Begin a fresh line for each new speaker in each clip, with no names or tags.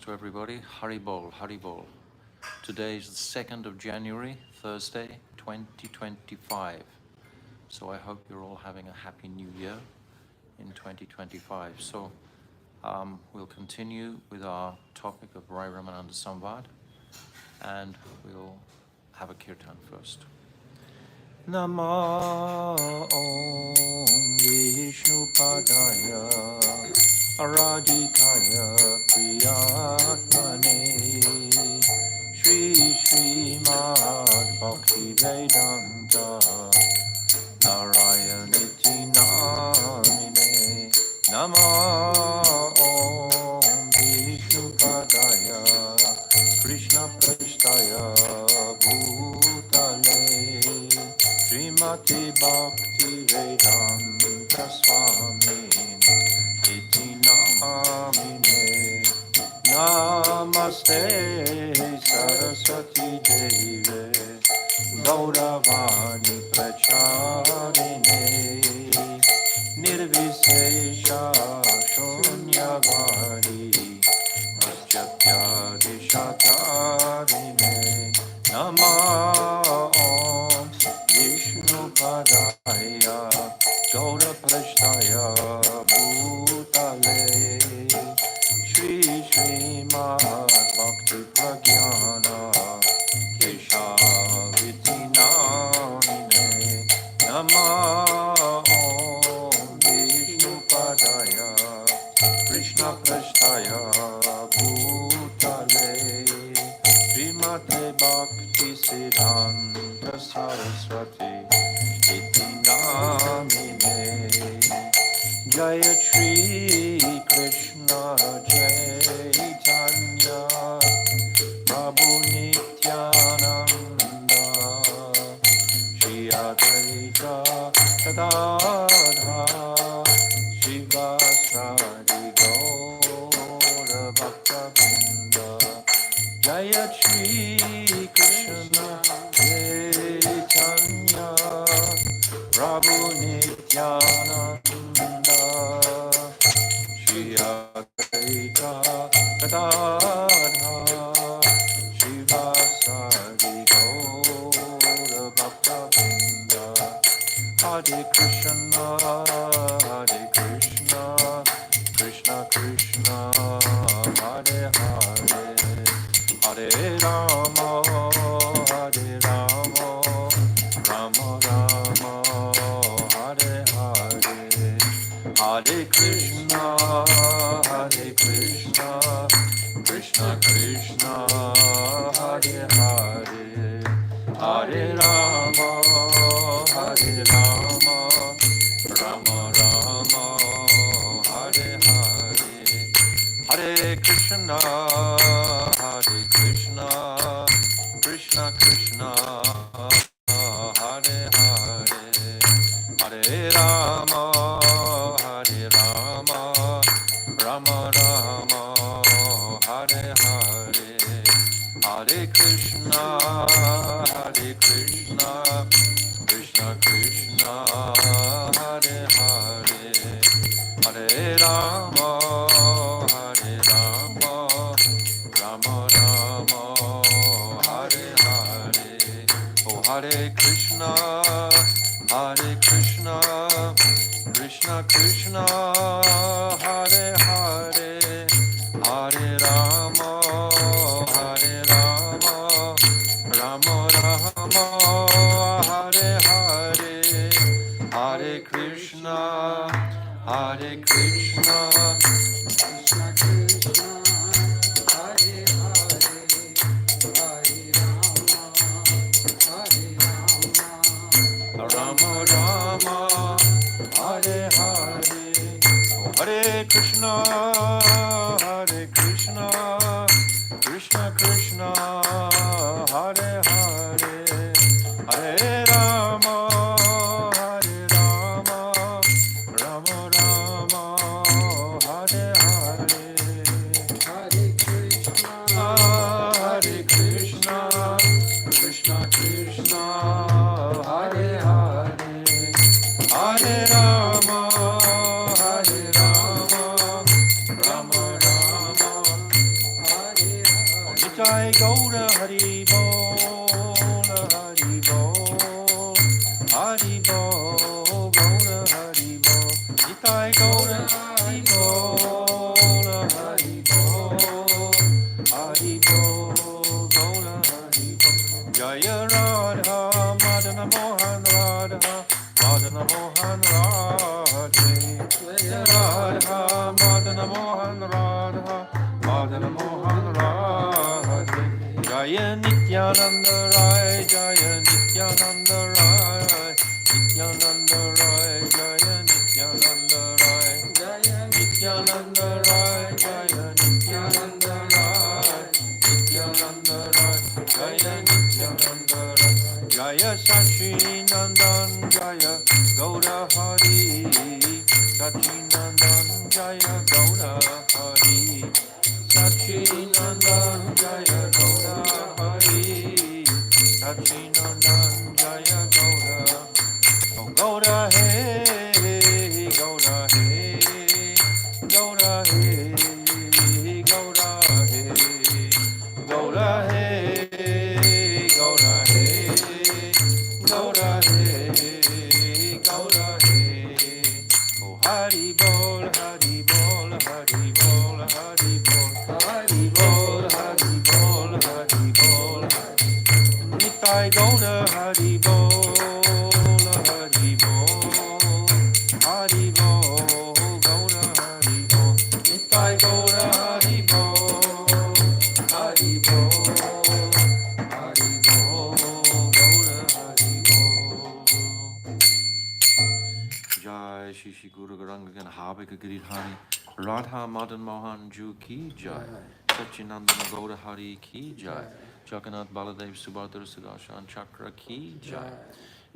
to everybody. Hari Bol, Hari Bol. Today is the 2nd of January, Thursday, 2025. So I hope you're all having a happy new year in 2025. So we'll continue with our topic of Raya Ramananda Samvada, and we'll have a kirtan first. Nama Om Vishnu Padaya Aradhikaya Priyatmane Shri Srimad Bhakti Vedanta Narayaniti Namine Nama Om Vishnu Padaya Krishna Prasthaya Bhutale Srimati Bhakti Vedanta Swami Iti Namine Namaste Saraswati Deve Gauravani Pracharine Nirvisesha Shunyavadi Paschatyatishatarine Nama Om Vishnu Padaya Gaura Prasthaya Bhutale Shri Srimad Bhakti Pragyana Keshaviti Namine Nama Om Vishnu Padaya Krishna Prasthaya Bhutale Srimate Bhakti Siddhanta Saraswati Iti Namine Jaya Shri Krishna Chaitanya Prabhu Nityananda Shri Advaita Gadadhara Shivasari Gaura Bhakta Jaya Shri Krishna Chaitanya Prabhu Nityananda Shri Advaita Gadadhara Shivasari Gaura Bhakta Hare Krishna Krishna Krishna Hare Hare Hare Rama Rama Rama Hare Hare Hare Krishna Krishna Krishna Hare Hare Hare Rama Rama Rama Hare Hare Hare Krishna Krishna Krishna Hare Hare Hare Rama Rama Rama Hare Hare Hare Krishna Krishna Krishna Hare Hare Hare Rama Rama Rama Hare Hare Oh Hare Krishna Krishna Krishna Hare Hare Hare Rama Rama Rama Hare Hare Hare Krishna Krishna Krishna Hare Hare Hare Rama Rama Hare Hare Hare Krishna Krishna Krishna Hare Hare Hare Rama Rama Rama Hare Hare Hare Krishna Krishna Krishna Hare Hare Hare Rama Rama Rama Nitai Gaura Hari Bol, Hari Bol, Hari Bol, Gaura Hari Bol, Nitai Gaura Hari Bol, Hari Bol, Hari Bol, Gaura Hari Bol. Jaya Radha Madana Mohan Radha Madana Mohan Radhe, Jaya Radha Madana Mohan Radha Madana Mohan Radhe, Jaya Nityananda Rai, Jaya Nityananda Rai, Nityananda Rai, Jaya Nityananda Rai, Jaya Nityananda Rai, Jaya Nityananda Rai, Nityananda Rai, Jaya Nityananda Rai, Jaya Sachi Nandan, Jaya Gaura Hari, Sachi Nandan, Jaya Gaura Hari, Sachinandan Jaya Gaura Hari, Sachinandan Jaya Gaura, oh Gaura Hey, Gaura Hey, Gaura Hey, Gaura Hey, Gaura Hey, Gaura Hey, Gaura Hey, Gaura Hey, oh Hari Bol, Hari Bol, Hari Bol, Hari Bol. Hari Bol, Hari Bol, Hari Bol, Nitai Gaura Hari Bol, Hari Bol, Hari Bol, Gaura Hari Bol, Nitai Gaura Hari Bol, Hari Bol, Hari Bol, Gaura Hari Bol. Jai Shri Shri Guru Garangan Habika Giridhari Radha Madan Mohan Ju Ki Jai, Sachinandana Gaura Hari Ki Jai, Jagannath Baladev Subhadra Sudarshan Chakra Ki Jai,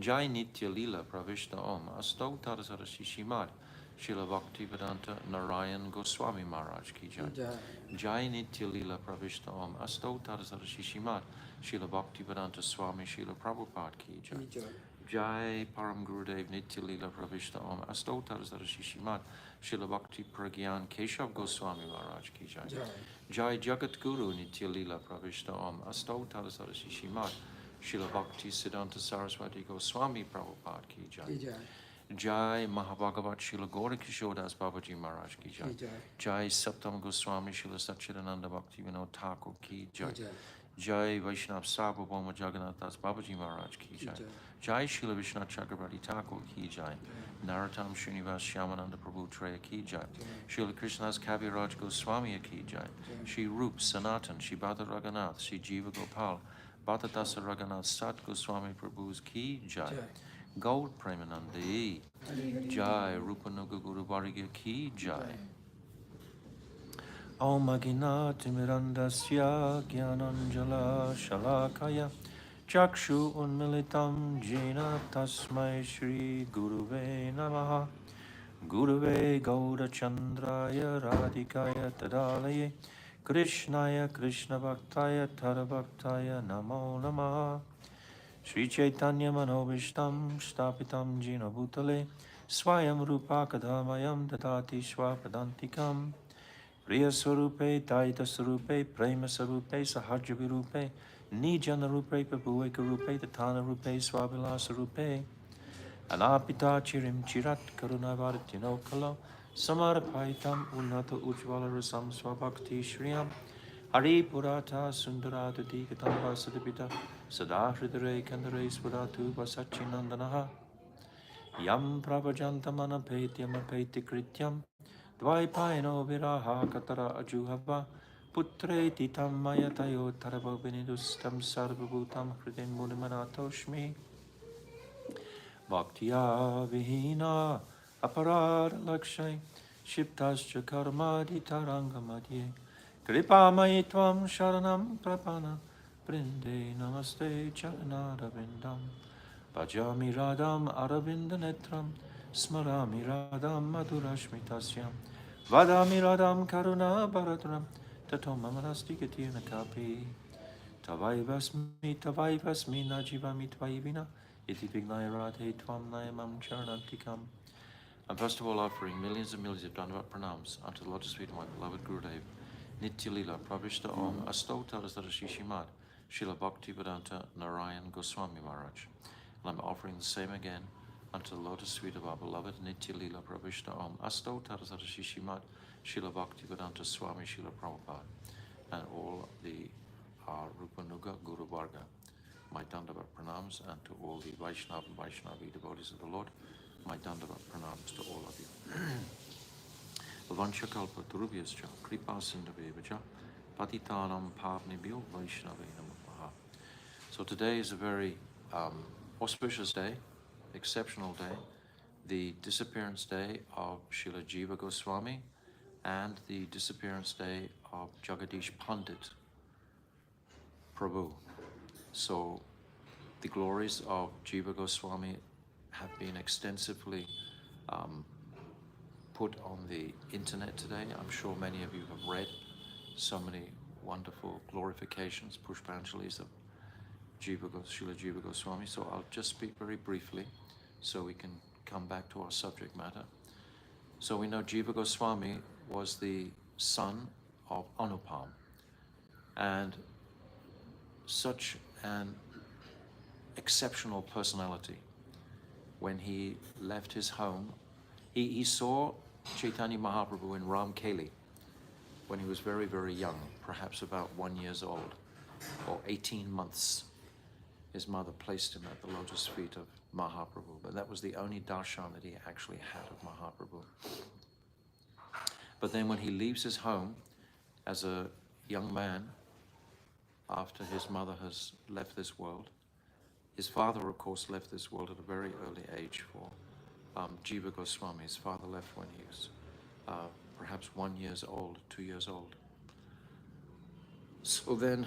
Jai Nitya Lila Pravishta Om Asto Tadasara Shishimad Shila Bhakti Vedanta Narayan Goswami Maharaj Ki Jai, Jai Nitya Lila Pravishta Om Asto Tadasara Shishimad Shila Bhakti Vedanta Swami Shila Prabhupada Ki Jai, Jai Param Gurudev Nitya Lila Pravishta Om Asto Tadasara Shishimad Shila Bhakti Pragyan Keshav Goswami Maharaj Ki Jai, Jai Jagat Guru Nitya Lila Pravishta Om Asto Tadasara Shishimad Shila Bhakti Siddhanta Saraswati Goswami Prabhupada Ki Jai, Jai Mahabhagavat Shila Gaura Kishodas Babaji Maharaj Ki Jai, Jai Saptam Goswami Shila Satchidananda Bhakti Vinod Thakur Ki Jai, Jai Vaishnav Sarvabhauma Jagannath Das Babaji Maharaj Ki Jai, Jai Shila Vishnath Chakrabarti Thakur Ki Jai, Narottam Srinivas Shyamananda Prabhu Treya Ki Jai, Shila Krishnadas Kaviraj Goswami Ki Jai, Shri Rup Sanatan, Shri Bhadra Raghunath, Shri Jiva Gopal, Bhata Dasa Raghunath Sat Goswami Prabhu's Ki Jai, Gaur Premanandi, Jai Rupanuga Godavari Ki Jai. Om Aginati Mirandasya Gyananjala Shalakaya Chakshu Unmilitam Jena Tasmai Shri Guruve Namaha Guruve Gauda Chandraya Radhikaya Tadalaye Krishnaya Krishna Bhaktaya Tadabhaktaya Namo Namaha Shri Chaitanya Manobishtam Shtapitam Jena Bhutale Swayam Rupa Kadhamayam Dadati Swapadantikam Priya Swarupe, Taita Swarupe, Prema Swarupe, Sahaja Virupe, Nijana Rupe, Papueka Rupe, Tatana Rupe, Swabila Swarupe, Anapita Chirim Chirat Karunavartino Kalo, Samarapaitam Unnata Ujvala Rasam Swabhakti Shriyam, Hari Purata Sundarata Dikatam Vasadipita, Sadahridare Kandare Swadatu Vasachinandanaha, Yam Pravajantamana Petyam Apeti Krityam, Dvaipaino Viraha Katara Ajuhava Putre Titam Mayatayo Tarava Benidustam Sarvabhutam Hridin Munimanatoshmi Bhaktya Vihina Aparad Lakshay Shiptascha Karmadi Tarangamadye Kripa Mayitvam Sharanam Prapana Brinde Namaste Charanada Vindam Bhajami Radam Aravinda Netram Smarami Radam Madhurashmitasyam Vadami Radam Karuna Bharadram Tato Mamanasti Katirna Kapi Tavaivasmi Najivami Tvaivina Iti Vignaya Radhe Tvam Nayamam Charanantikam. I'm first of all offering millions and millions of Dandavat pranams unto the lotus feet of my beloved Gurudev, Nitya Lila Pravishta Om Astotar Shishimat Srila Bhaktivedanta Narayan Goswami Maharaj. And I'm offering the same again unto the lotus feet of our beloved Nitya Lila Pravishta Om Astotar Shishimat Srila Bhaktivedanta Swami Srila Prabhupada, and all the Rupanuga Guru Varga. My Dandavat pranams, and to all the Vaishnava and Vaishnavi devotees of the Lord, my Dandavat pranams to all of you. Vanchakalpa Durubhyascha, Kripa Sindhavevacha, Patitanam Pavnibhyo Vaishnavi Namaha. So today is a very auspicious day, exceptional day, the disappearance day of Srila Jiva Goswami and the disappearance day of Jagadish Pandit Prabhu. So the glories of Jiva Goswami have been extensively put on the internet today. I'm sure many of you have read so many wonderful glorifications, Pushpanjalis of Srila Jiva Goswami. So I'll just speak very briefly so we can come back to our subject matter. So we know Jiva Goswami was the son of Anupam, and such an exceptional personality. When he left his home, he saw Chaitanya Mahaprabhu in Ramkeli when he was very, very young, perhaps about 1 year old or 18 months. His mother placed him at the lotus feet of Mahaprabhu, but that was the only darshan that he actually had of Mahaprabhu. But then when he leaves his home as a young man, after his mother has left this world, his father, of course, left this world at a very early age for Jiva Goswami. His father left when he was perhaps 1 year old, 2 years old. So then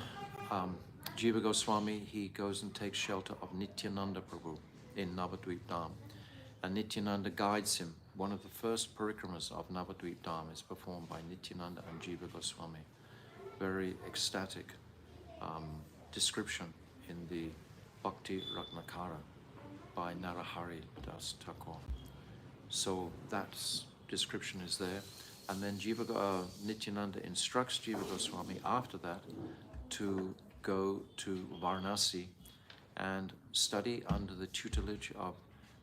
Jiva Goswami, he goes and takes shelter of Nityananda Prabhu in Navadvip Dham. And Nityananda guides him. One of the first parikramas of Navadvip Dham is performed by Nityananda and Jiva Goswami. Very ecstatic description in the Bhakti Ratnakara by Narahari Das Thakur. So that description is there. And then Nityananda instructs Jiva Goswami after that to go to Varanasi and study under the tutelage of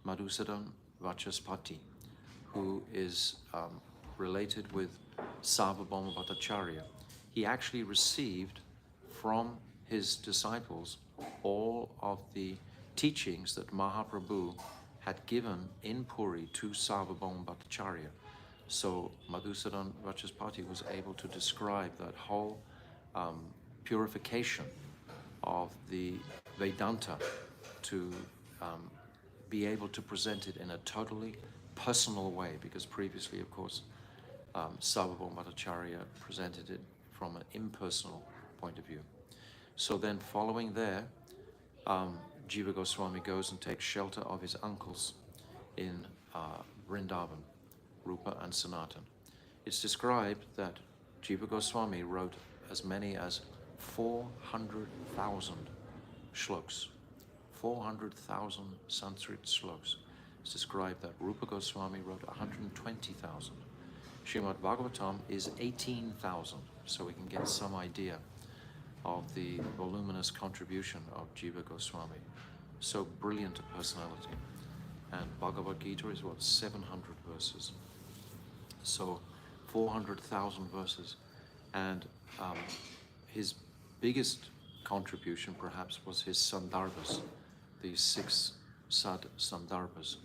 Madhusudan Vachaspati, who is related with Sarvabhauma Bhattacharya. He actually received from his disciples all of the teachings that Mahaprabhu had given in Puri to Sarvabhauma Bhattacharya. So Madhusudan Vachaspati was able to describe that whole purification of the Vedanta to be able to present it in a totally personal way, because previously, of course, Sarvabhauma Bhattacharya presented it from an impersonal point of view. So then following there, Jiva Goswami goes and takes shelter of his uncles in Vrindavan, Rupa and Sanatan. It's described that Jiva Goswami wrote as many as 400,000 shloks, 400,000 Sanskrit shloks. It's described that Rupa Goswami wrote 120,000. Srimad Bhagavatam is 18,000, so we can get some idea of the voluminous contribution of Jiva Goswami. So brilliant a personality. And Bhagavad Gita is 700 verses. So 400,000 verses. And his biggest contribution perhaps was his Sandarbhas, the 6 Sad Sandarbhas,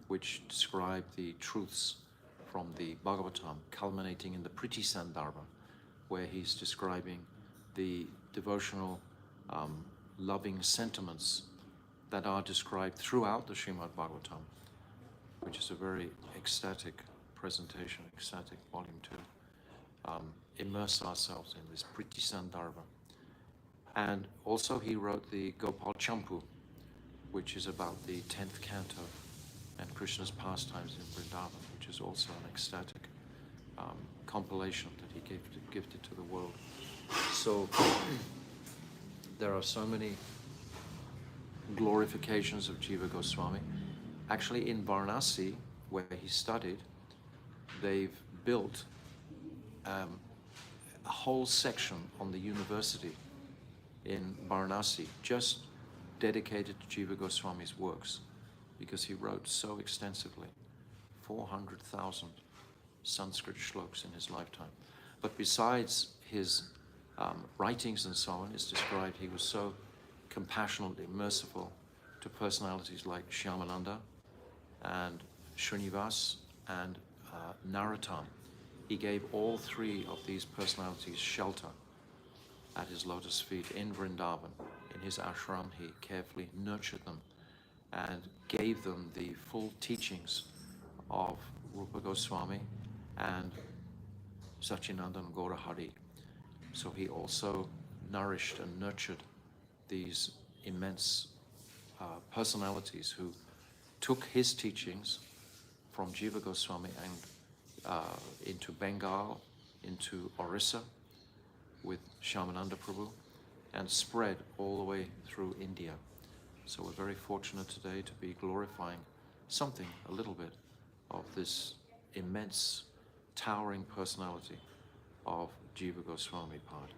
which describe the truths from the Bhagavatam, culminating in the Priti Sandarbha, where he's describing the devotional loving sentiments that are described throughout the Srimad Bhagavatam, which is a very ecstatic presentation, ecstatic volume to immerse ourselves in this Priti Sandarbha. And also he wrote the Gopal Champu, which is about the 10th canto and Krishna's pastimes in Vrindavan, which is also an ecstatic compilation that he gifted to the world. So there are so many glorifications of Jiva Goswami. Actually, in Varanasi, where he studied, they've built a whole section on the university in Varanasi just dedicated to Jiva Goswami's works, because he wrote so extensively, 400,000 Sanskrit shlokas in his lifetime. But besides his writings and so on, it's described he was so compassionately merciful to personalities like Shyamananda and Srinivas and Narottam. He gave all three of these personalities shelter at his lotus feet in Vrindavan. In his ashram, he carefully nurtured them and gave them the full teachings of Rupa Goswami and Sachinandan Godavari. So he also nourished and nurtured these immense personalities who took his teachings from Jiva Goswami and into Bengal, into Orissa with Shyamananda Prabhu, and spread all the way through India. So we're very fortunate today to be glorifying something, a little bit, of this immense, towering personality of Jiva Goswami Pad.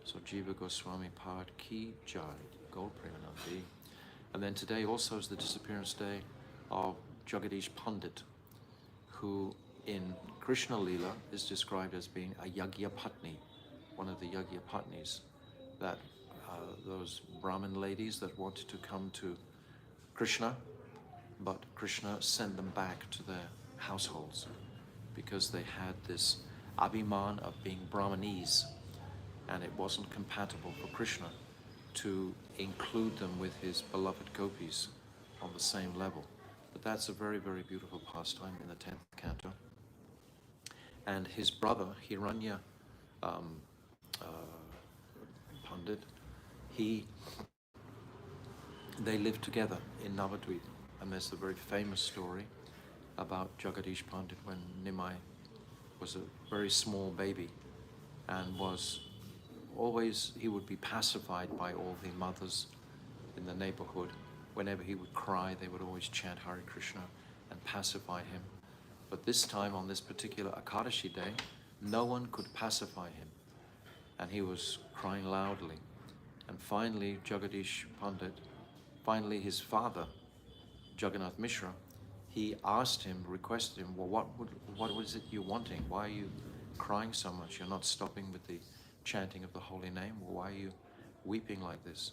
So Jiva Goswami Pad Ki Jai, Gold Premanandi. And then today also is the disappearance day of Jagadish Pandit, who in Krishna Lila is described as being a Yagya Patni, one of the Yagya Patnis, that those Brahmin ladies that wanted to come to Krishna, but Krishna sent them back to their households because they had this abhiman of being Brahmanese, and it wasn't compatible for Krishna to include them with his beloved gopis on the same level. But that's a very, very beautiful pastime in the 10th canto. And his brother, Hiranya Pandit, they lived together in Navadvip. And there's a very famous story about Jagadish Pandit when Nimai was a very small baby and was always, he would be pacified by all the mothers in the neighborhood. Whenever he would cry, they would always chant Hare Krishna and pacify him. But this time, on this particular Akadashi day, no one could pacify him. And he was crying loudly. And finally, Jagadish Pandit, finally his father, Jagannath Mishra, he asked him, requested him, well, what was it you're wanting? Why are you crying so much? You're not stopping with the chanting of the holy name? Well, why are you weeping like this?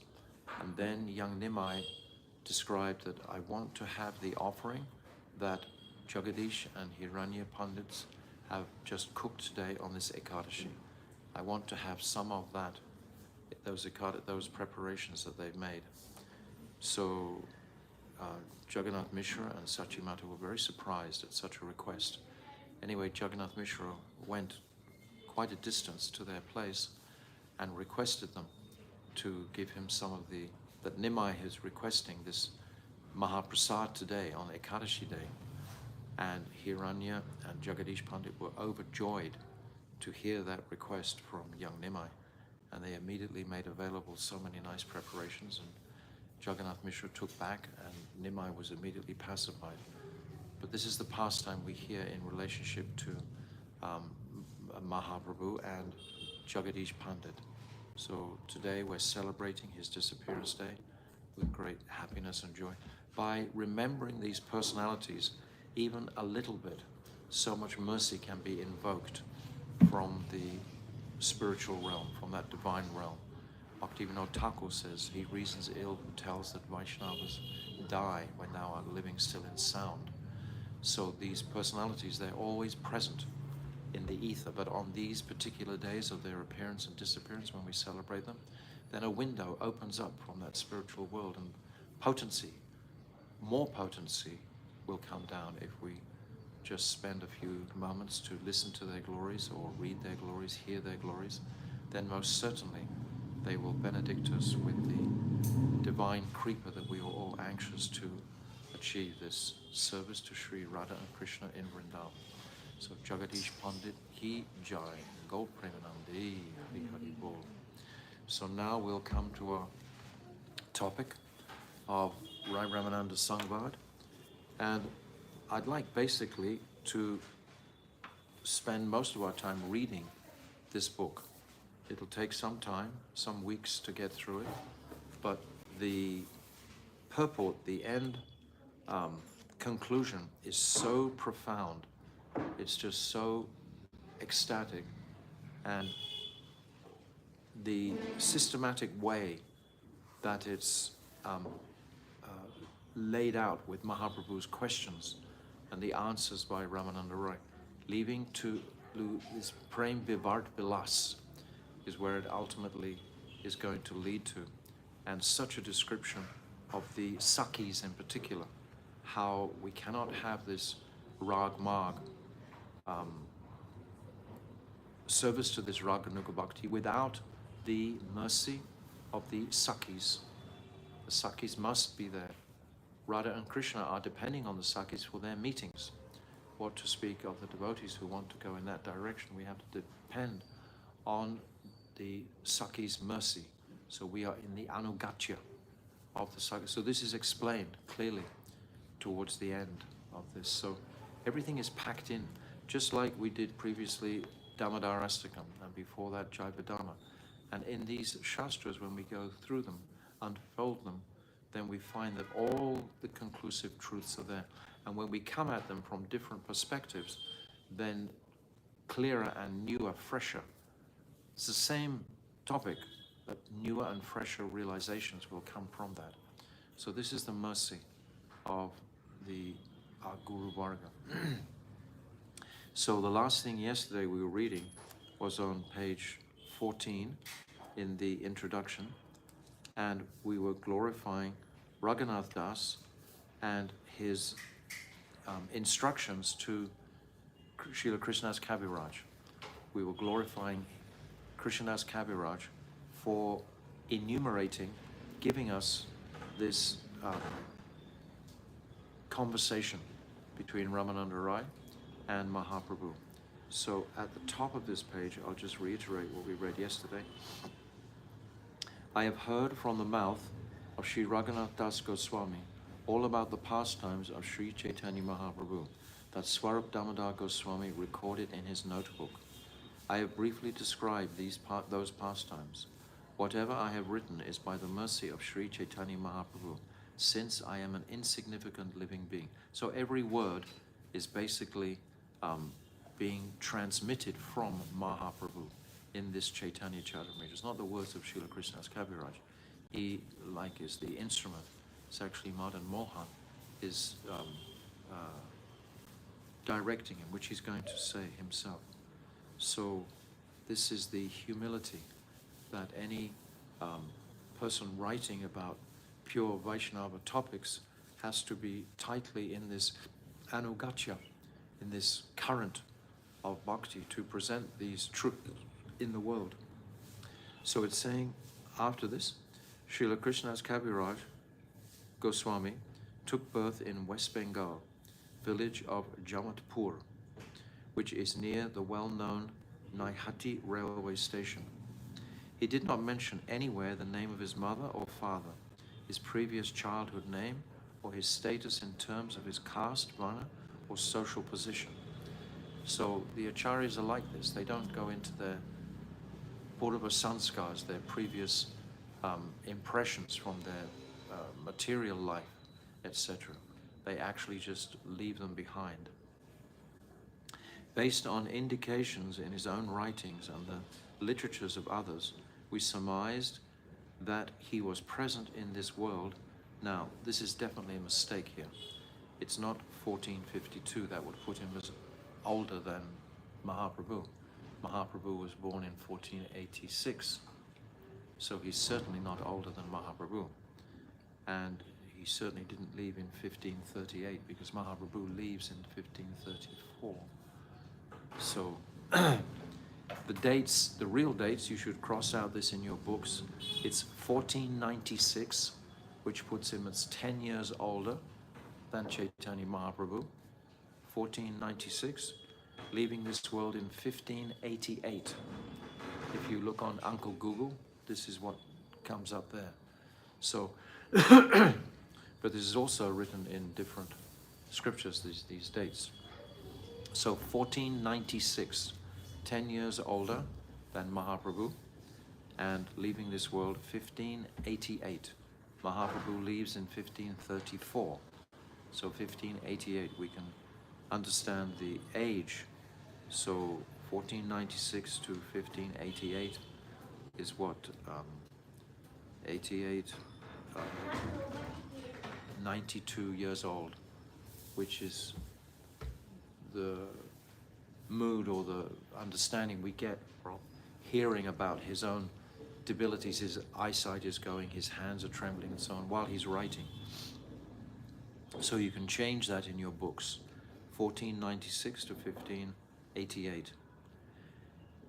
And then young Nimai described that I want to have the offering that Jagadish and Hiranya Pandits have just cooked today on this Ekadashi. I want to have some of that, those preparations that they've made. So Jagannath Mishra and Sachimata were very surprised at such a request. Anyway, Jagannath Mishra went quite a distance to their place and requested them to give him some of that Nimai is requesting this Mahaprasad today on Ekadashi day. And Hiranya and Jagadish Pandit were overjoyed to hear that request from young Nimai. And they immediately made available so many nice preparations, and Jagannath Mishra took back and Nimai was immediately pacified. But this is the pastime we hear in relationship to Mahaprabhu and Jagadish Pandit. So today we're celebrating his disappearance day with great happiness and joy. By remembering these personalities, even a little bit, so much mercy can be invoked from the spiritual realm, from that divine realm. Bhaktivinoda Thakur says, he reasons ill who tells that Vaishnavas die when thou art living still in sound. So these personalities, they're always present in the ether, but on these particular days of their appearance and disappearance, when we celebrate them, then a window opens up from that spiritual world, and potency, more potency, will come down if we just spend a few moments to listen to their glories or read their glories, hear their glories. Then most certainly they will benedict us with the divine kripa that we are all anxious to achieve, this service to Sri Radha and Krishna in Vrindavan. So Jagadish Pandit Ki Jai, Gold Premanandi, Hari Hari Bol. So now we'll come to our topic of Ray Ramananda Samvada, and I'd like basically to spend most of our time reading this book, It'll take some time, some weeks to get through it, but the purport, the end conclusion is so profound, it's just so ecstatic, and the systematic way that it's laid out with Mahaprabhu's questions and the answers by Ramananda Roy, leaving to this Prem Vivart Vilas is where it ultimately is going to lead to. And such a description of the Sakhis in particular, how we cannot have this Rag Marg service to this Raganuga Bhakti without the mercy of the Sakhis. The Sakhis must be there. Radha and Krishna are depending on the Sakhis for their meetings. What to speak of the devotees who want to go in that direction? We have to depend on the Sakhis' mercy. So we are in the anugatya of the Sakhis. So this is explained clearly towards the end of this. So everything is packed in, just like we did previously Damodar Astakam, and before that Jayabadama. And in these Shastras, when we go through them, unfold them, then we find that all the conclusive truths are there. And when we come at them from different perspectives, then clearer and newer, fresher. It's the same topic, but newer and fresher realizations will come from that. So this is the mercy of our Guru Varga. So the last thing yesterday we were reading was on page 14 in the introduction, and we were glorifying Raghunath Das and his instructions to Srila Krishnadas Kaviraj. We were glorifying Krishnadas Kaviraj for enumerating, giving us this conversation between Ramananda Rai and Mahaprabhu. So at the top of this page, I'll just reiterate what we read yesterday. I have heard from the mouth of Sri Raghunath Das Goswami all about the pastimes of Sri Chaitanya Mahaprabhu that Swarup Damodar Goswami recorded in his notebook. I have briefly described those pastimes. Whatever I have written is by the mercy of Sri Chaitanya Mahaprabhu, since I am an insignificant living being. So every word is basically being transmitted from Mahaprabhu in this Chaitanya Charitamrita. It's not the words of Srila Krishnadas Kaviraj. He, like, is the instrument. It's actually Madan Mohan is directing him, which he's going to say himself. So this is the humility that any person writing about pure Vaishnava topics has to be tightly in this anugatya, in this current of bhakti, to present these truths in the world. So it's saying, after this, Srila Krishnadas Kaviraj Goswami took birth in West Bengal, village of Jamatpur, which is near the well-known Naihati railway station. He did not mention anywhere the name of his mother or father, his previous childhood name, or his status in terms of his caste, varna, or social position. So the acharyas are like this. They don't go into their purva sanskars, their previous impressions from their material life, etc. They actually just leave them behind. Based on indications in his own writings and the literatures of others, we surmised that he was present in this world. Now, this is definitely a mistake here. It's not 1452. That would put him as older than Mahaprabhu. Mahaprabhu was born in 1486. So he's certainly not older than Mahaprabhu. And he certainly didn't leave in 1538, because Mahaprabhu leaves in 1534. So the dates, the real dates, you should cross out this in your books. It's 1496, which puts him as 10 years older than Chaitanya Mahaprabhu. 1496, leaving this world in 1588. If you look on Uncle Google, this is what comes up there. So, but this is also written in different scriptures, these dates. So 1496, 10 years older than Mahaprabhu, and leaving this world 1588. Mahaprabhu leaves in 1534. So 1588, we can understand the age. So 1496 to 1588 is what? 88, 92 years old, which is the mood or the understanding we get from hearing about his own debilities. His eyesight is going, his hands are trembling and so on while he's writing. So you can change that in your books, 1496 to 1588.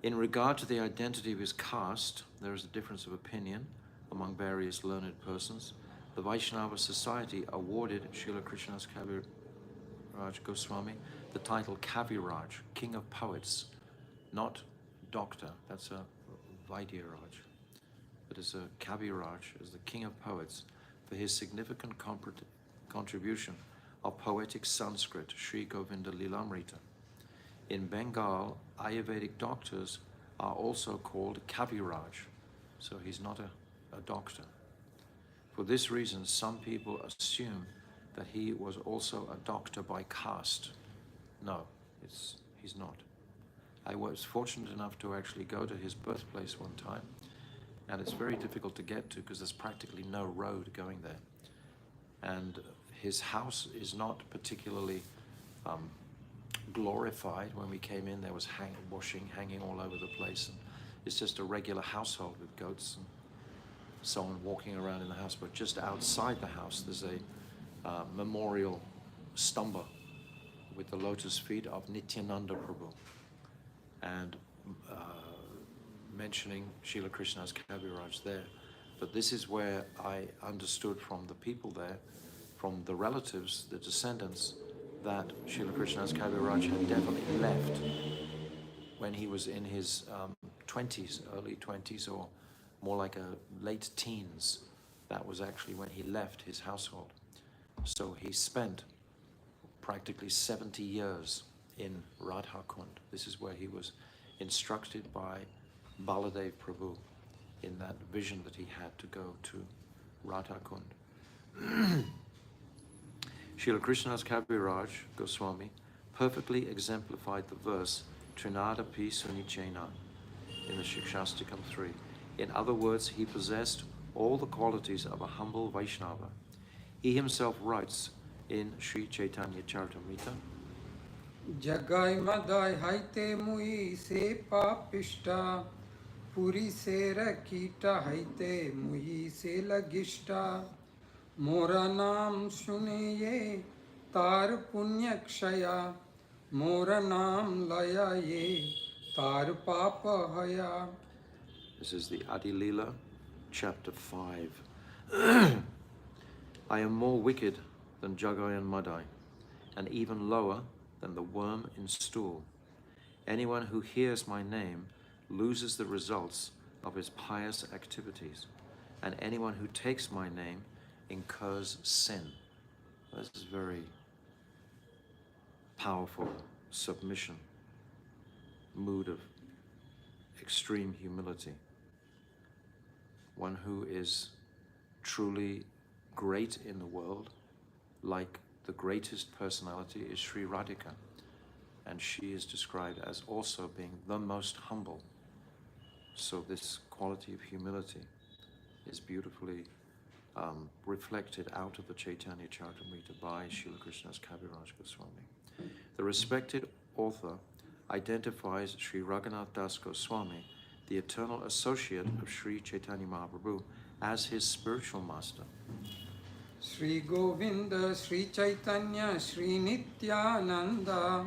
In regard to the identity of his caste, there is a difference of opinion among various learned persons. The Vaishnava Society awarded Srila Krishnadas Kaviraj Goswami the title Kaviraj, King of Poets, not Doctor, that's a Vaidyaraj, but as a Kaviraj, as the King of Poets, for his significant contribution of poetic Sanskrit, Sri Govinda Lilamrita. In Bengal, Ayurvedic doctors are also called Kaviraj, so he's not a doctor. For this reason, some people assume that he was also a doctor by caste. No, he's not. I was fortunate enough to actually go to his birthplace one time, and it's very difficult to get to because there's practically no road going there. And his house is not particularly glorified. When we came in, there was washing hanging all over the place. And it's just a regular household with goats and so on walking around in the house. But just outside the house, there's a memorial stumba with the lotus feet of Nityananda Prabhu, and mentioning Srila Krishnadas Kaviraj there. But this is where I understood from the people there, from the relatives, the descendants, that Srila Krishnadas Kaviraj had definitely left when he was in his 20s, early 20s, or more like a late teens. That was actually when he left his household. So he spent practically 70 years in Radha Kund. This is where he was instructed by Baladev Prabhu in that vision that he had to go to Radha Kund. Srila Krishnadas Kaviraj Goswami perfectly exemplified the verse Trinada Pi Sunichena in the Shikshastikam 3. In other words, he possessed all the qualities of a humble Vaishnava. He himself writes in Sri Chaitanya Charitamrita,
Jagai madai haite mui se papishta, puri se rakita haite mui se lagishta, mora naam suniye tar punya kshaya, mora naam laya ye tar papa haya.
This is the Adi Leela, chapter 5. I am more wicked than Jagai and Madai, and even lower than the worm in stool. Anyone who hears my name loses the results of his pious activities, and anyone who takes my name incurs sin. This is very powerful submission, mood of extreme humility. One who is truly great in the world, like the greatest personality is Sri Radhika, and she is described as also being the most humble. So this quality of humility is beautifully reflected out of the Chaitanya Charitamrita by Srila Krishnadas Kaviraj Goswami. The respected author identifies Sri Raghunath Das Goswami, the eternal associate of Sri Chaitanya Mahaprabhu, as his spiritual master.
Sri Govinda, Sri Chaitanya, Sri Nityananda,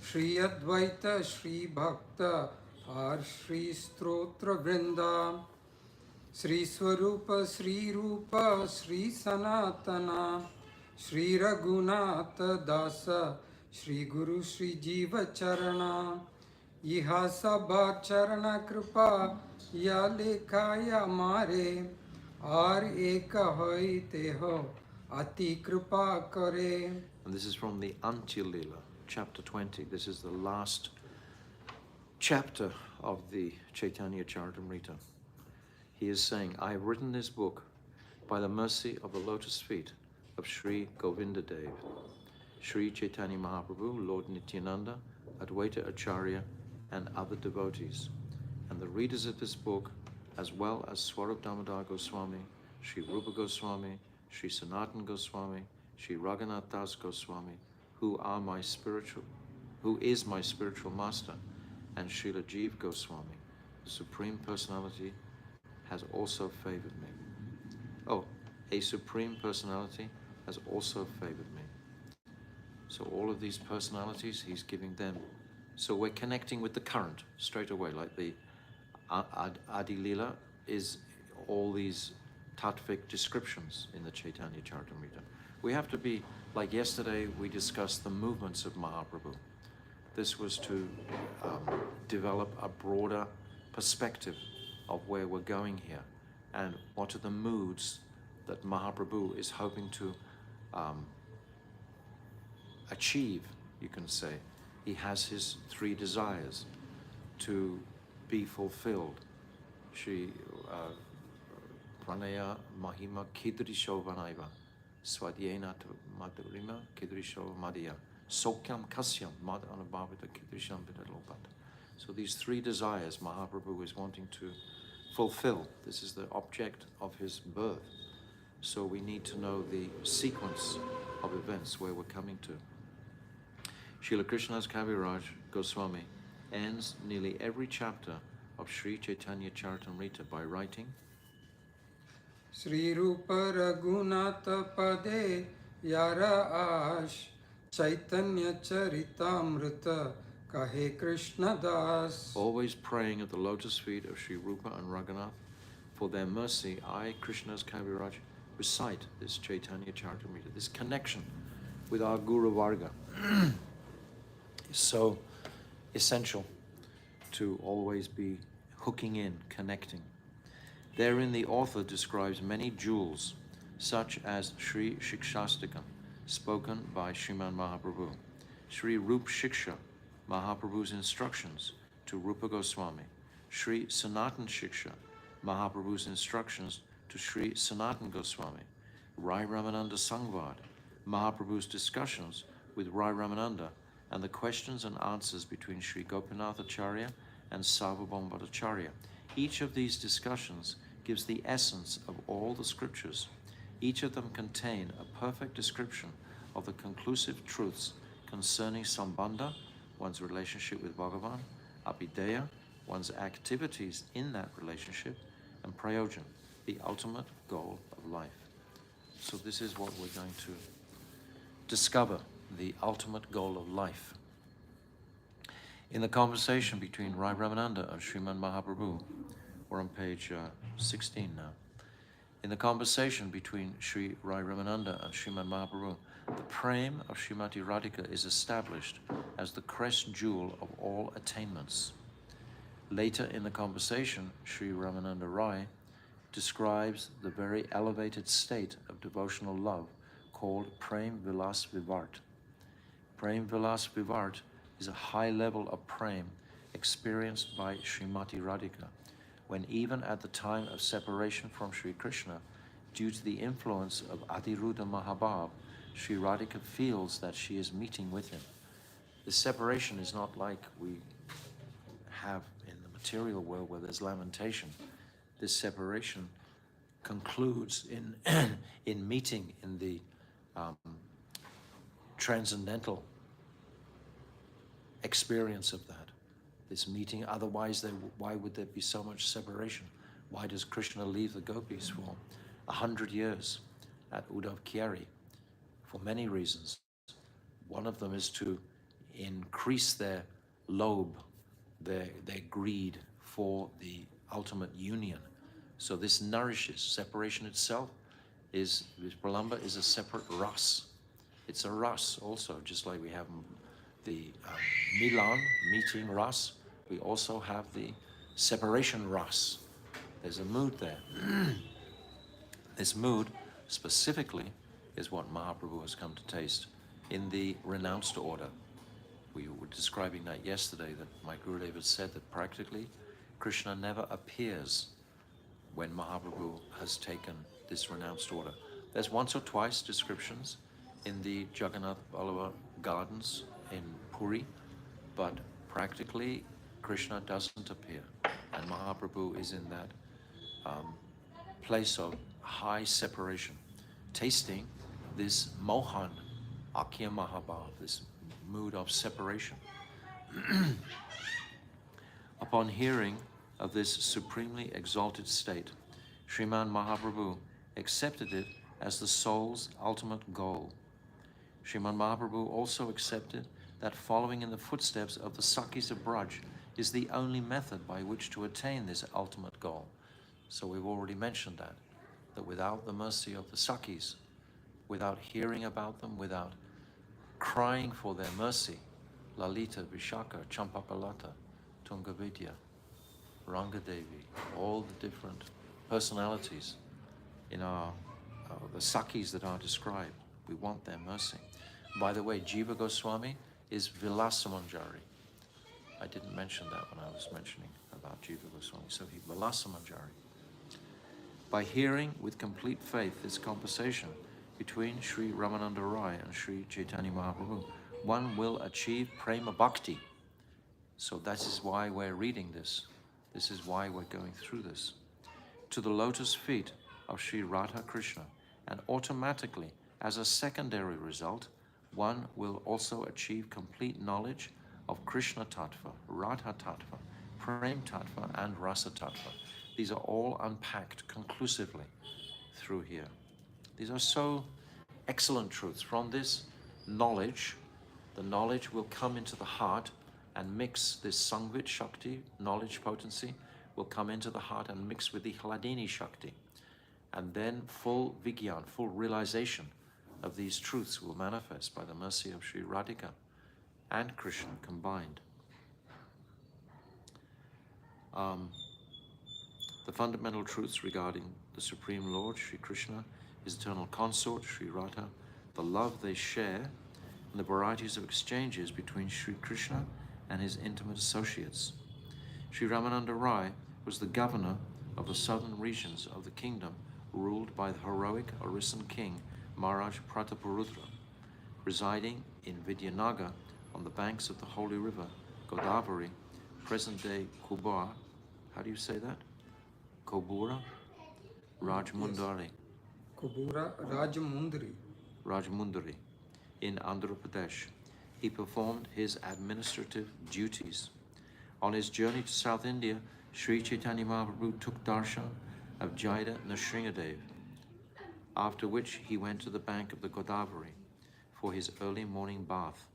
Sri Advaita, Sri Bhakta, Har Sri Strotra Vrinda, Sri Swarupa, Sri Rupa, Sri Sanatana, Sri Raghunatha Dasa, Sri Guru Sri Jiva Charana, Iha Sabha Charana Kripa, Ya Lekha Ya Mare, Ar Eka Hoy Teho, Ati Kripa Kare.
And this is from the Antya Leela, chapter 20. This is the last chapter of the Chaitanya Charitamrita. he is saying, I have written this book by the mercy of the lotus feet of Sri Govinda Dev, Sri Chaitanya Mahaprabhu, Lord Nityananda, Advaita Acharya, and other devotees. And the readers of this book, as well as Swarup Damodar Goswami, Sri Rupa Goswami, Sri Sanatan Goswami, Sri Raghunath Das Goswami, who is my spiritual master, and Srila Jiva Goswami, the Supreme Personality, has also favored me. Oh, a Supreme Personality has also favored me. So all of these personalities, he's giving them. So we're connecting with the current straight away, like the Adi Lila is all these tattvic descriptions in the Chaitanya Charitamrita. We have to be, like yesterday we discussed the movements of Mahaprabhu. This was to develop a broader perspective of where we're going here and what are the moods that Mahaprabhu is hoping to achieve, you can say. He has his three desires to be fulfilled. Shri Pranaya Mahima Kidrisho Vanaiva Swadyena Madhurima Kidrisho Madhya Sokyam Kasyam Mad Anubhavita Kidrisham Vidalopat. So these three desires Mahaprabhu is wanting to fulfill. This is the object of his birth. So we need to know the sequence of events where we're coming to. Srila Krishnadas Kaviraj Goswami ends nearly every chapter of Sri Chaitanya Charitamrita by writing,
Sri Rupa Raghunatha Pade Yara Ash Chaitanya Charitamrita Kahe Krishnadas.
Always praying at the lotus feet of Sri Rupa and Raghunath. For their mercy, I, Krishnadas Kaviraj, recite this Chaitanya Charitamrita. This connection with our Guru Varga is so essential to always be hooking in, connecting. Therein the author describes many jewels, such as Sri Shikshastakam, spoken by Sriman Mahaprabhu, Sri Rup Shiksha, Mahaprabhu's instructions to Rupa Goswami, Sri Sanatan Shiksha, Mahaprabhu's instructions to Sri Sanatan Goswami, Ray Ramananda Samvada, Mahaprabhu's discussions with Ray Ramananda, and the questions and answers between Sri Gopinath Acharya and Sarvabhauma Bhattacharya. Each of these discussions gives the essence of all the scriptures. Each of them contain a perfect description of the conclusive truths concerning Sambandha, one's relationship with Bhagavan, Abhideya, one's activities in that relationship, and Prayojan, the ultimate goal of life. So this is what we're going to discover, the ultimate goal of life. In the conversation between Ray Ramananda and Sriman Mahaprabhu, we're on page 16 now. In the conversation between Sri Ray Ramananda and Sriman Mahaprabhu, the Prema of Srimati Radhika is established as the crest jewel of all attainments. Later in the conversation, Sri Ramananda Rai describes the very elevated state of devotional love called Prem Vilas Vivart. Prem Vilas Vivart is a high level of Prem experienced by Srimati Radhika, when even at the time of separation from Sri Krishna, due to the influence of Adiruddha Mahabhav, Sri Radhika feels that she is meeting with him. This separation is not like we have in the material world where there's lamentation. This separation concludes in meeting in the transcendental experience of that. This meeting, otherwise why would there be so much separation? Why does Krishna leave the gopis for 100 years at Uddhav Kyari? For many reasons. One of them is to increase their lobe, their greed for the ultimate union. So this nourishes. Separation itself is, Pralamba is a separate ras. It's a ras also, just like we have the Milan, meeting ras. We also have the separation ras. There's a mood there. This mood specifically is what Mahaprabhu has come to taste in the renounced order. We were describing that yesterday, that my Gurudev had said that practically Krishna never appears when Mahaprabhu has taken this renounced order. There's once or twice descriptions in the Jagannath Vallabha gardens in Puri, but practically Krishna doesn't appear, and Mahaprabhu is in that place of high separation, tasting this mohan, akya mahabhav, this mood of separation. Upon hearing of this supremely exalted state, Sriman Mahaprabhu accepted it as the soul's ultimate goal. Sriman Mahaprabhu also accepted that following in the footsteps of the Sakhis of Braj is the only method by which to attain this ultimate goal. So we've already mentioned that without the mercy of the Sakhis, without hearing about them, without crying for their mercy, Lalita, Vishaka, Champakalata, Tungavidya, Rangadevi, all the different personalities in the Sakhis that are described, we want their mercy. By the way, Jiva Goswami is Vilasamanjari. I didn't mention that when I was mentioning about Jiva Goswami. So he Vilasamanjari. By hearing with complete faith this conversation between Sri Ramananda Rai and Sri Chaitanya Mahaprabhu, one will achieve Prema Bhakti. So that is why we're reading this. This is why we're going through this. To the lotus feet of Sri Radha Krishna, and automatically, as a secondary result, one will also achieve complete knowledge of Krishna Tattva, Radha Tattva, Prem Tattva, and Rasa Tattva. These are all unpacked conclusively through here. These are so excellent truths. From this knowledge, the knowledge will come into the heart and mix this Sangvit Shakti, knowledge potency, will come into the heart and mix with the Hladini Shakti. And then full Vigyan, full realization of these truths will manifest by the mercy of Sri Radhika and Krishna combined. The fundamental truths regarding the Supreme Lord, Sri Krishna, his eternal consort, Sri Radha, the love they share, and the varieties of exchanges between Sri Krishna and his intimate associates. Sri Ramananda Rai was the governor of the southern regions of the kingdom ruled by the heroic Orisan king Maharaj Prataparudra, residing in Vidyanagar on the banks of the holy river Godavari, present-day Kubar. How do you say that? Kobura? Rajmundari.
Yes. Kobura Rajmundari.
Rajmundari in Andhra Pradesh. He performed his administrative duties. On his journey to South India, Sri Chaitanya Mahaprabhu took darshan of Jaida Nrsingadev, after which he went to the bank of the Godavari for his early morning bath.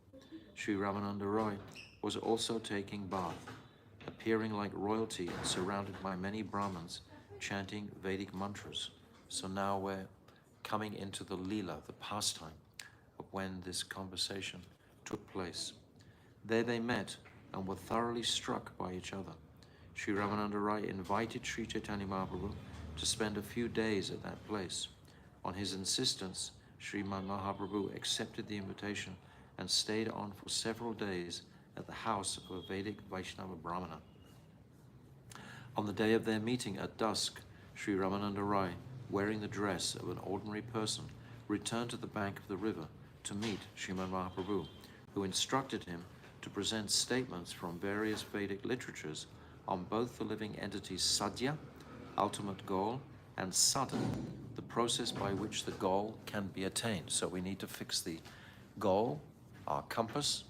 Sri Ramananda Roy was also taking bath, appearing like royalty and surrounded by many Brahmins chanting Vedic mantras. So now we're coming into the Leela, the pastime of when this conversation took place. There they met and were thoroughly struck by each other. Sri Ramananda Rai invited Sri Chaitanya Mahaprabhu to spend a few days at that place. On his insistence, Sriman Mahaprabhu accepted the invitation and stayed on for several days at the house of a Vedic Vaishnava Brahmana. On the day of their meeting at dusk, Sri Ramananda Rai, wearing the dress of an ordinary person, returned to the bank of the river to meet Sriman Mahaprabhu, who instructed him to present statements from various Vedic literatures on both the living entities sadhya, ultimate goal, and sadhana, the process by which the goal can be attained. So we need to fix the goal, our compass,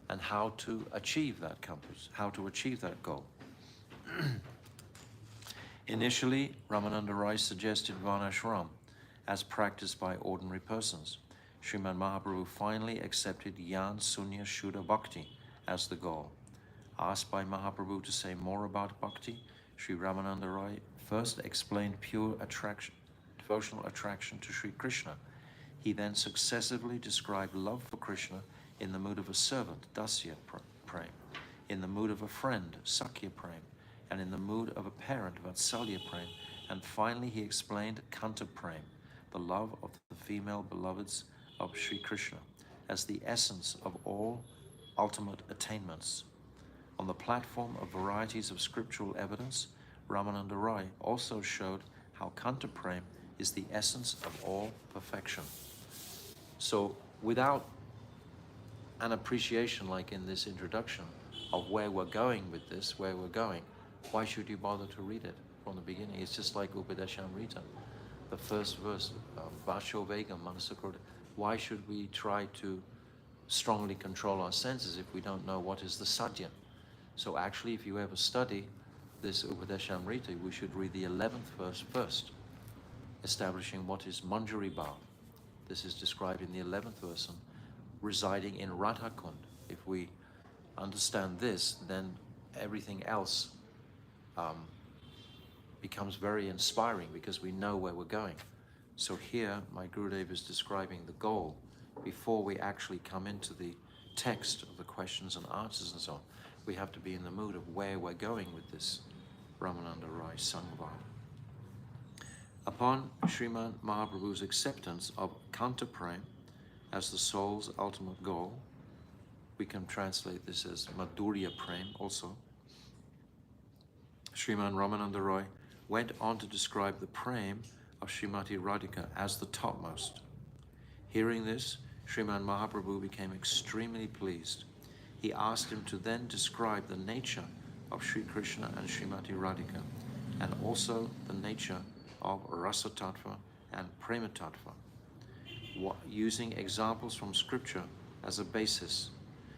and how to achieve that compass, how to achieve that goal. Initially, Ramananda Rai suggested Varnashram as practiced by ordinary persons. Sriman Mahaprabhu finally accepted Jnana Sunya Shuddha Bhakti as the goal. Asked by Mahaprabhu to say more about Bhakti, Sri Ramananda Rai first explained pure attraction, devotional attraction to Sri Krishna. He then successively described love for Krishna in the mood of a servant, Dasya Prem, in the mood of a friend, Sakhya Prem, and in the mood of a parent, Vatsalya Prem, and finally he explained Kanta Prem, the love of the female beloveds of Sri Krishna, as the essence of all ultimate attainments. On the platform of varieties of scriptural evidence, Ramananda Rai also showed how Kanta Prem is the essence of all perfection. So without an appreciation, like in this introduction, of where we're going with this, where we're going, why should you bother to read it from the beginning? It's just like Upadeshamrita, the first verse, Vasho Vegam Manasakrota. Why should we try to strongly control our senses if we don't know what is the sadhya? So actually, if you ever study this Upadeshamrita, we should read the 11th verse first, establishing what is Manjari Bhav. This is described in the 11th verse, and residing in Radha Kund. If we understand this, then everything else becomes very inspiring because we know where we're going. So here, my Gurudev is describing the goal before we actually come into the text of the questions and answers and so on. We have to be in the mood of where we're going with this Ramananda Rai Samvada. Upon Sriman Mahaprabhu's acceptance of Kanta Prem as the soul's ultimate goal, we can translate this as Madhurya Prem also, Sriman Ramananda Rai went on to describe the Prem of Srimati Radhika as the topmost. Hearing this, Sriman Mahaprabhu became extremely pleased. He asked him to then describe the nature of Sri Krishna and Srimati Radhika, and also the nature of Rasa Tattva and Prema Tattva, using examples from scripture as a basis.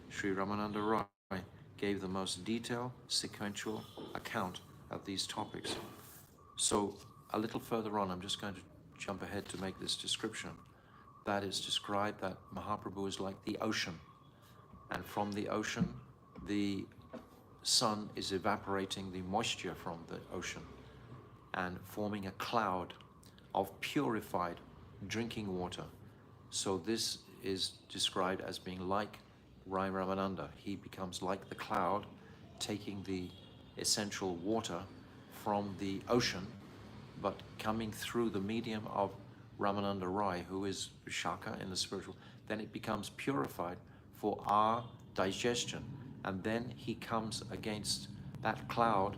Sri Ramananda Rai gave the most detailed, sequential account of these topics. So a little further on, I'm just going to jump ahead to make this description. That is described that Mahaprabhu is like the ocean, and from the ocean, the sun is evaporating the moisture from the ocean and forming a cloud of purified drinking water. So this is described as being like Ray Ramananda. He becomes like the cloud, taking the essential water from the ocean, but coming through the medium of Ramananda Rai, who is Shaka in the spiritual. Then it becomes purified for our digestion. And then he comes against that cloud,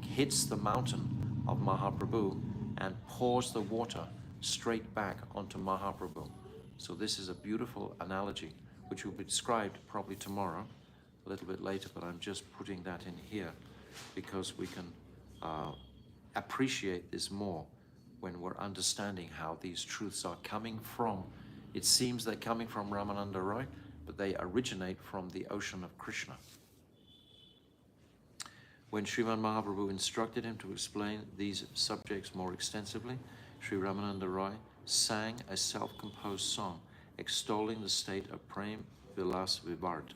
hits the mountain of Mahaprabhu, and pours the water straight back onto Mahaprabhu. So this is a beautiful analogy, which will be described probably tomorrow, a little bit later, but I'm just putting that in here because we can appreciate this more when we're understanding how these truths are coming from. It seems they're coming from Ramananda Rai, but they originate from the ocean of Krishna. When Sriman Mahaprabhu instructed him to explain these subjects more extensively, Sri Ramananda Rai sang a self-composed song extolling the state of Prem Vilas Vivart,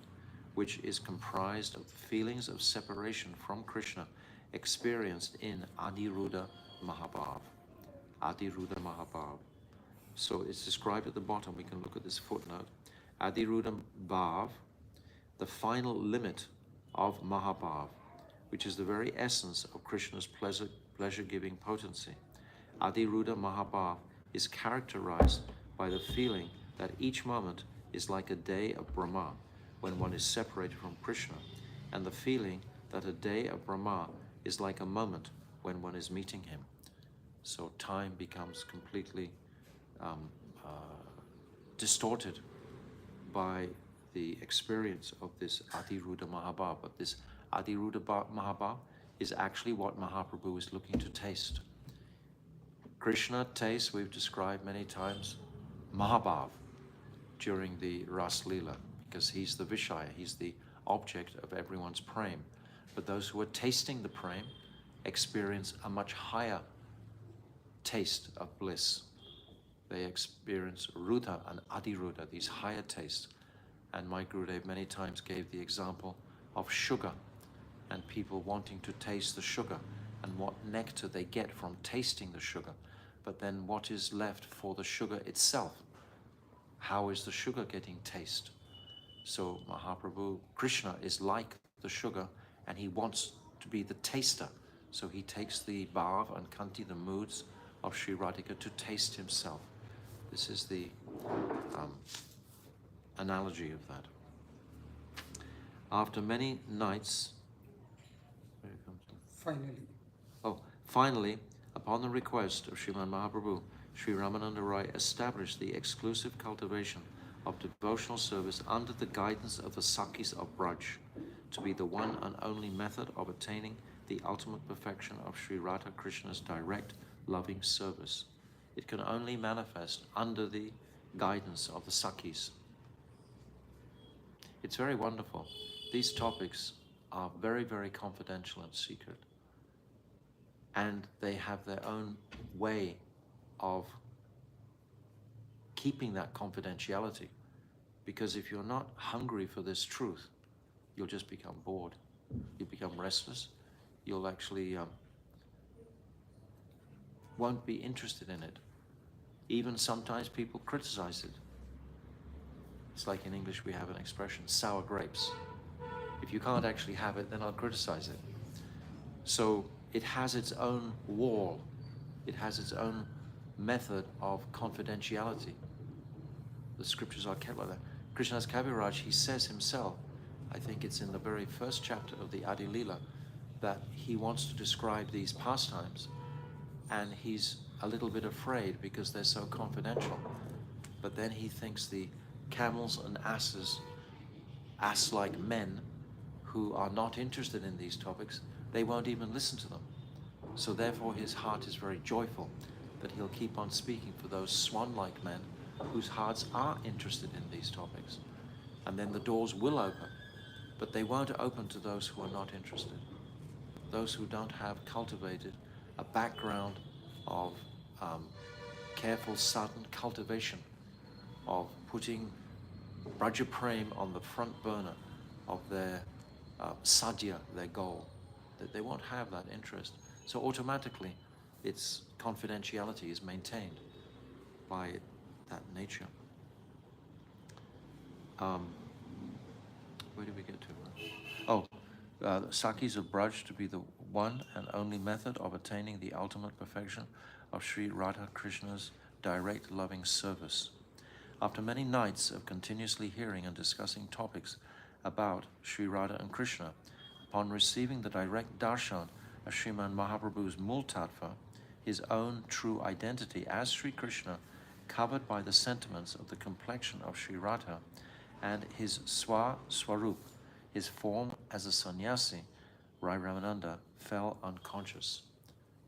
which is comprised of feelings of separation from Krishna experienced in Adiruddha Mahabhav. Adiruddha Mahabhav. So it's described at the bottom. We can look at this footnote. Adiruddha Bhav, the final limit of Mahabhav, which is the very essence of Krishna's pleasure-giving potency. Adiruddha Mahabhav is characterized by the feeling that each moment is like a day of Brahma when one is separated from Krishna, and the feeling that a day of Brahma is like a moment when one is meeting him. So time becomes completely distorted by the experience of this Adiruddha Mahabhav. But this Adiruddha Mahabhav is actually what Mahaprabhu is looking to taste. Krishna tastes, we've described many times, Mahabhav during the Ras Leela, because he's the Vishaya, he's the object of everyone's prem. But those who are tasting the prem experience a much higher taste of bliss. They experience Rudha and Adiruddha, these higher tastes. And my Gurudev many times gave the example of sugar and people wanting to taste the sugar and what nectar they get from tasting the sugar. But then what is left for the sugar itself? How is the sugar getting taste? So Mahaprabhu, Krishna is like the sugar and he wants to be the taster. So he takes the bhav and kanti, the moods of Sri Radhika, to taste himself. This is the analogy of that. After many nights,
Finally.
Finally, upon the request of Sriman Mahaprabhu, Sri Ramananda Rai established the exclusive cultivation of devotional service under the guidance of the Sakhis of Braj to be the one and only method of attaining the ultimate perfection of Sri Radha Krishna's direct loving service. It can only manifest under the guidance of the Sakhis. It's very wonderful. These topics are very, very confidential and secret. And they have their own way of keeping that confidentiality. Because if you're not hungry for this truth, you'll just become bored. You'll become restless. You'll actually won't be interested in it. Even sometimes people criticize it. It's like in English we have an expression, sour grapes. If you can't actually have it, then I'll criticize it. So it has its own wall. It has its own method of confidentiality. The scriptures are kept like that. Krishnadas Kaviraj, he says himself, I think it's in the very first chapter of the Adi Lila, that he wants to describe these pastimes, and he's a little bit afraid because they're so confidential. But then he thinks the camels and asses, ass-like men who are not interested in these topics, they won't even listen to them. So therefore his heart is very joyful that he'll keep on speaking for those swan-like men whose hearts are interested in these topics. And then the doors will open, but they won't open to those who are not interested. Those who don't have cultivated a background of careful, sudden cultivation of putting Braja Prem on the front burner of their sadhya, their goal, that they won't have that interest. So automatically its confidentiality is maintained by that nature. Where did we get to? Oh, Sakhis of Braj to be the one and only method of attaining the ultimate perfection of Sri Radha Krishna's direct loving service. After many nights of continuously hearing and discussing topics about Sri Radha and Krishna, upon receiving the direct darshan of Sriman Mahaprabhu's Mul Tattva, his own true identity as Sri Krishna, covered by the sentiments of the complexion of Sri Radha, and his Swarup, his form as a sannyasi, Ray Ramananda fell unconscious.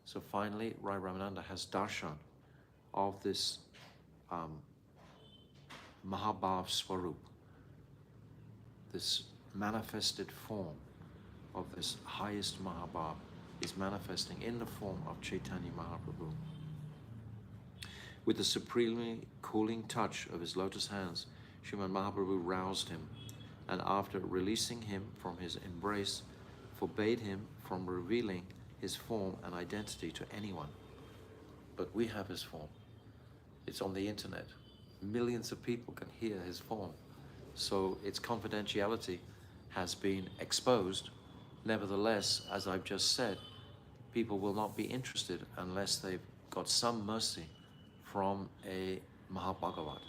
So finally, Ray Ramananda has darshan of this Mahabhav Swarup, this manifested form of this highest Mahabhav is manifesting in the form of Chaitanya Mahaprabhu. With the supremely cooling touch of his lotus hands, Sriman Mahaprabhu roused him, and after releasing him from his embrace, forbade him from revealing his form and identity to anyone. But we have his form. It's on the internet. Millions of people can hear his form. So its confidentiality has been exposed. Nevertheless, as I've just said, people will not be interested unless they've got some mercy from a Mahabhagavat.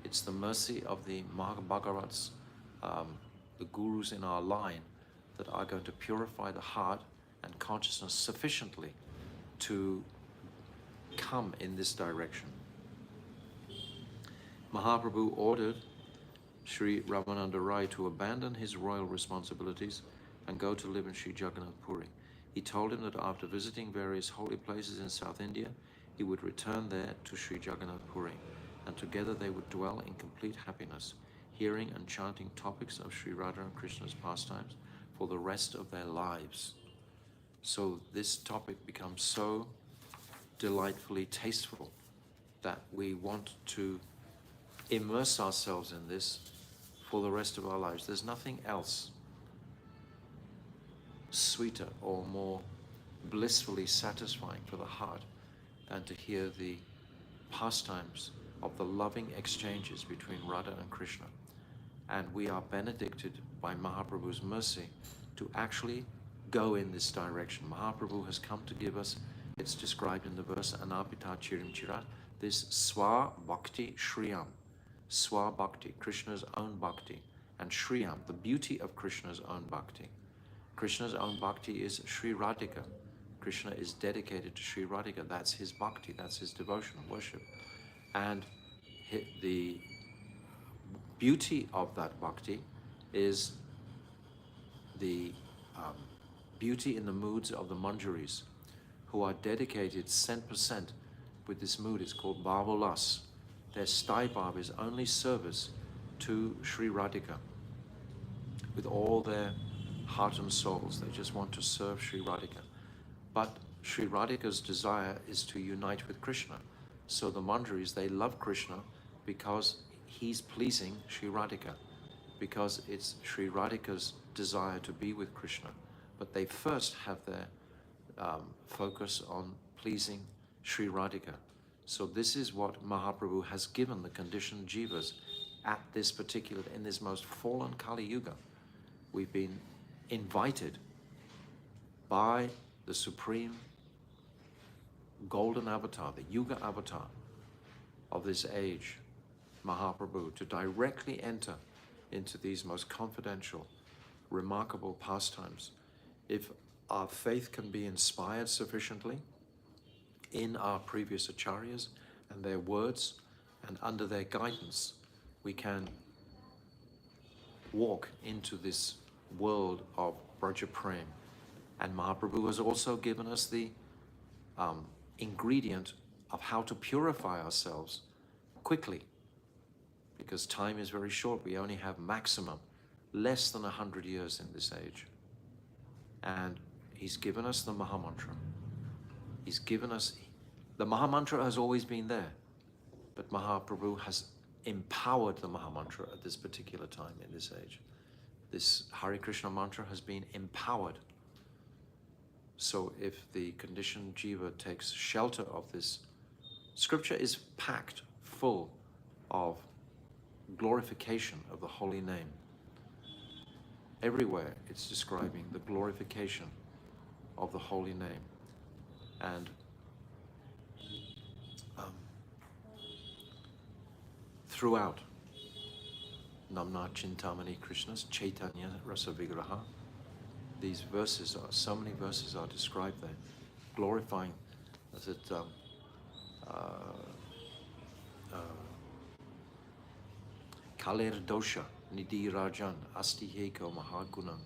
It's the mercy of the Mahabhagavats, the gurus in our line, that are going to purify the heart and consciousness sufficiently to come in this direction. Mahaprabhu ordered Sri Ramananda Rai to abandon his royal responsibilities and go to live in Sri Jagannath Puri. He told him that after visiting various holy places in South India, he would return there to Sri Jagannath Puri, and together they would dwell in complete happiness, hearing and chanting topics of Sri Radha and Krishna's pastimes for the rest of their lives. So this topic becomes so delightfully tasteful that we want to immerse ourselves in this for the rest of our lives. There's nothing else sweeter or more blissfully satisfying for the heart than to hear the pastimes of the loving exchanges between Radha and Krishna. And we are benedicted by Mahaprabhu's mercy to actually go in this direction. Mahaprabhu has come to give us, it's described in the verse, Anapita Chirim Chirat, this Swa Bhakti Shriyam. Swa Bhakti, Krishna's own bhakti, and Shriyam, the beauty of Krishna's own bhakti. Krishna's own bhakti is Sri Radhika, Krishna is dedicated to Sri Radhika. That's his bhakti, that's his devotional worship. And the beauty of that bhakti is the beauty in the moods of the manjaris, who are dedicated 100% with this mood. It's called Bhavolas. Their stai bhav is only service to Sri Radhika with all their heart and souls. They just want to serve Sri Radhika. But Sri Radhika's desire is to unite with Krishna. So the manjaris, they love Krishna because he's pleasing Sri Radhika, because it's Sri Radhika's desire to be with Krishna. But they first have their focus on pleasing Sri Radhika. So this is what Mahaprabhu has given the conditioned jivas at this particular, in this most fallen Kali Yuga. We've been invited by the supreme golden avatar, the Yuga avatar of this age, Mahaprabhu, to directly enter into these most confidential, remarkable pastimes. If our faith can be inspired sufficiently in our previous acharyas and their words, and under their guidance, we can walk into this world of Braja Prem. And Mahaprabhu has also given us the ingredient of how to purify ourselves quickly, because time is very short. We only have maximum less than 100 years in this age. And he's given us the Mahamantra. He's given us, the Mahamantra has always been there, but Mahaprabhu has empowered the Mahamantra at this particular time in this age. This Hare Krishna mantra has been empowered. So if the conditioned jiva takes shelter of this, scripture is packed full of glorification of the holy name. Everywhere it's describing the glorification of the holy name. And throughout Namna Chintamani Krishna's Chaitanya Rasa Vigraha, these verses are, so many verses are described there, glorifying, as it Kaler Dosha Nidhi Rajan Asti Heko Mahagunan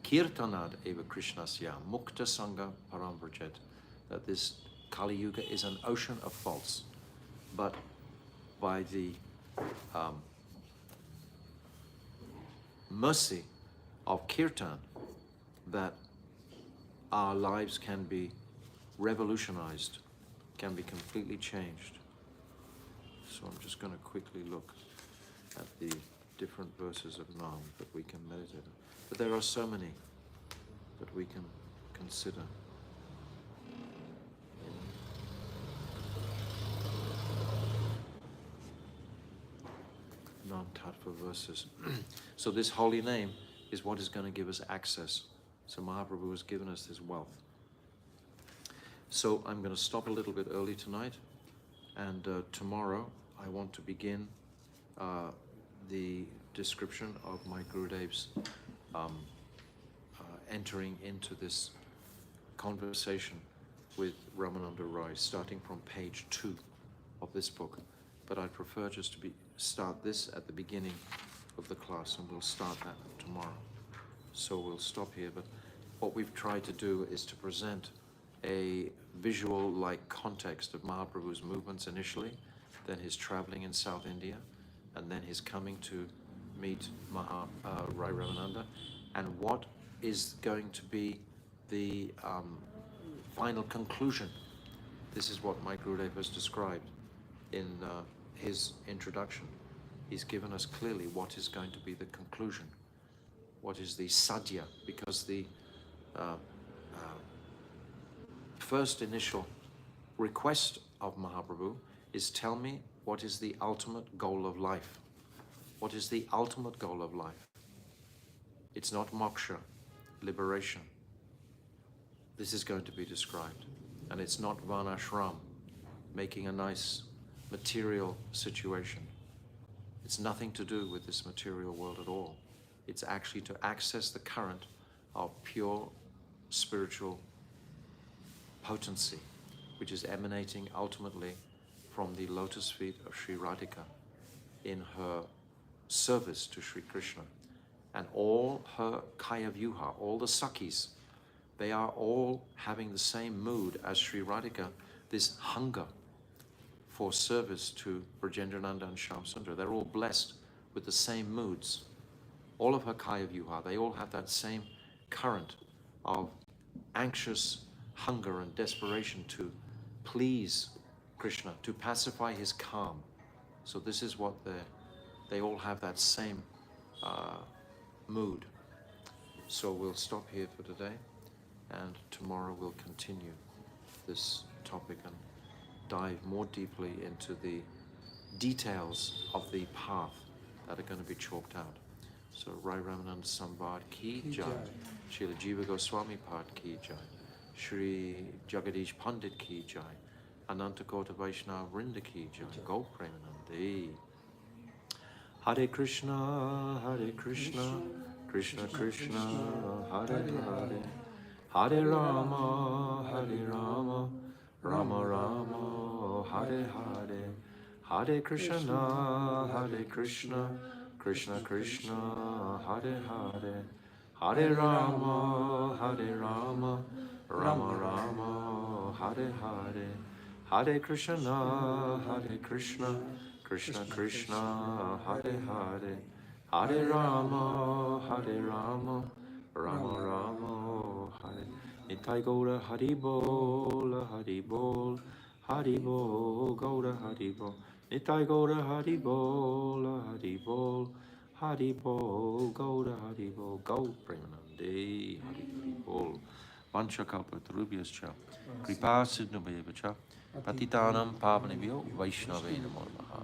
Kirtanad Eva Krishnasya Mukta Sangha Parambrajet, that this Kali Yuga is an ocean of faults, but by the mercy of Kirtan, that our lives can be revolutionized, can be completely changed. So I'm just going to quickly look at the different verses of Nam that we can meditate on. But there are so many that we can consider. Nam Tattva verses. So this holy name is what is going to give us access. So Mahaprabhu has given us this wealth. So I'm going to stop a little bit early tonight, and tomorrow I want to begin the description of my Gurudev's entering into this conversation with Ramananda Roy, starting from page 2 of this book. But I prefer just to start this at the beginning of the class, and we'll start that tomorrow. So we'll stop here, but what we've tried to do is to present a visual-like context of Mahaprabhu's movements initially, then his traveling in South India, and then his coming to meet Ray Ramananda, and what is going to be the final conclusion. This is what my Gurudev has described in his introduction. He's given us clearly what is going to be the conclusion, what is the sadhya, because the first initial request of Mahaprabhu is, tell me what is the ultimate goal of life. What is the ultimate goal of life? It's not moksha, liberation. This is going to be described. And it's not varnashram, making a nice material situation. It's nothing to do with this material world at all. It's actually to access the current of pure spiritual potency, which is emanating ultimately from the lotus feet of Sri Radhika in her service to Sri Krishna. And all her Kaya Vyuha, all the Sakhis, they are all having the same mood as Sri Radhika, this hunger for service to Brajendrananda and Shyamsundar. They're all blessed with the same moods. All of her Kaya Vyuha, they all have that same current of anxious hunger and desperation to please Krishna, to pacify his calm. So this is what they all have that same mood. So we'll stop here for today, and tomorrow we'll continue this topic and dive more deeply into the details of the path that are going to be chalked out. So Ray Ramananda Samvada ki jai, Srila Jiva Goswami Pad ki jai, Shri Jagadish Pandit ki jai, Ananta Kota Vaishnava Vrinda ki jai, Go Premanandi. Hare Krishna, Krishna Krishna, Hare Hare, Hare Rama, Rama Rama, Hare Hare, Hare Krishna, Krishna Krishna, Hare Hare, Hare Rama, Rama Rama, Hare Hare, Hare Krishna, Krishna Krishna, Hare Hare, Hare Rama, Rama Rama, Hare. Nitai Gaura Hari Bol, Hari Bol, Hari Bol, Gaura Hari Bol. Nitai Gaura Hari Bol, Hari Bol, Hari Bol, Gaura Hari Bol, Gau Premanandi, Hari Bol. Vanchakalpatarubhyascha, Kripa Siddhabheva cha, Patitanam Pavanebhyo Vaishnavena Namo Namaha.